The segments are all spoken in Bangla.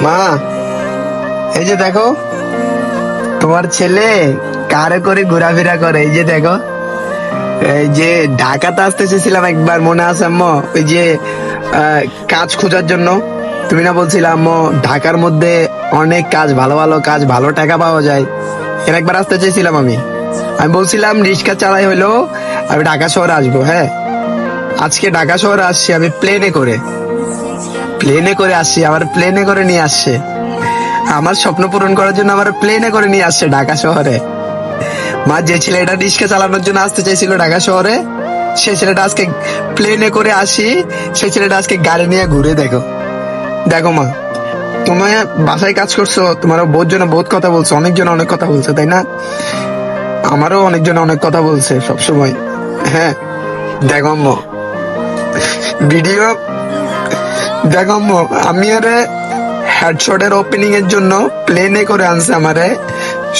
মা, এই যে দেখো তোমার ছেলে কারে করে ঘোরাফেরা করে। এই যে দেখো, এই যে ঢাকাতে আসতে চেয়েছিলাম একবার, মনে আছে আম্মু? ওই যে কাজ খোঁজার জন্য তুমি না বলছিলাম আম্মু ঢাকার মধ্যে অনেক কাজ, ভালো ভালো কাজ, ভালো টাকা পাওয়া যায়। এর একবার আসতে চেয়েছিলাম আমি। আমি বলছিলাম রিক্সা চালাই হইলো আমি ঢাকা শহরে আসবো। হ্যাঁ, আজকে ঢাকা শহরে আসছি আমি প্লেনে করে। প্লেনে করে আসছি, আমার প্লেনে করে নিয়ে আসছে। আমার স্বপ্ন পূরণ করার জন্য আমার প্লেনে করে নিয়ে আসছে ঢাকা শহরে। মা, যে ছেলেটা রিক্সা চালানোর জন্য আসতে চাইছিল ঢাকা শহরে, সেই ছেলেটা আজকে প্লেনে করে আসি, সেই ছেলেটা আজকে গাড়ি নিয়ে ঘুরে। দেখো দেখো মা, তুমি বাসায় কাজ করছো, তোমারও বহুত জন বহুত কথা বলছো, অনেকজন অনেক কথা বলছে, তাই না? আমারও অনেকজন অনেক কথা বলছে সব সময়। হ্যাঁ, দেখো আম্মু, ভিডিও দেখো আম্মু, আমি আরে হেডশটের ওপেনিং এর জন্য প্লেনে করে আনছে আমারে,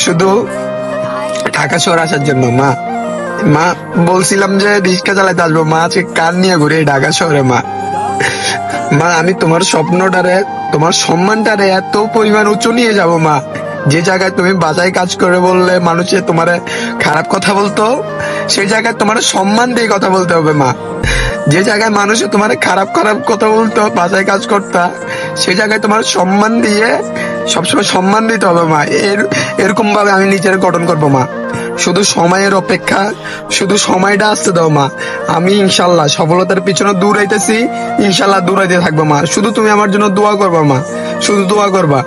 শুধু ঢাকা শহর আসার জন্য। মা, মা বলছিলাম যে রিক্সা চালাতে আসবো, মা আজকে কার নিয়ে ঘুরে এই ঢাকা শহরে। মা, মা আমি তোমার স্বপ্নটারে, তোমার সম্মানটারে এত পরিমাণ উঁচু নিয়ে যাব মা। যে জায়গায় তুমি বাজায় কাজ করে বললে মানুষে তোমার খারাপ কথা বলতো, সেই জায়গায় তোমার সম্মান দিয়ে কথা বলতে হবে মা। যে জায়গায় মানুষে তোমার খারাপ খারাপ কথা বলতো, বাজায় কাজ করতা, সেই জায়গায় তোমার সম্মান দিয়ে সবসময় সম্মান দিতে হবে মা। এরকম ভাবে আমি নিজের গঠন করবো মা। শুধু সময়ের অপেক্ষা, শুধু সময়টা আসতে দাও মা। আমি ইনশাল্লাহ সফলতার পিছনে দৌড়াইতেছি, ইনশাল্লাহ দৌড়াইতে থাকবো মা। শুধু তুমি আমার জন্য দোয়া করবা মা, শুধু দোয়া করবা।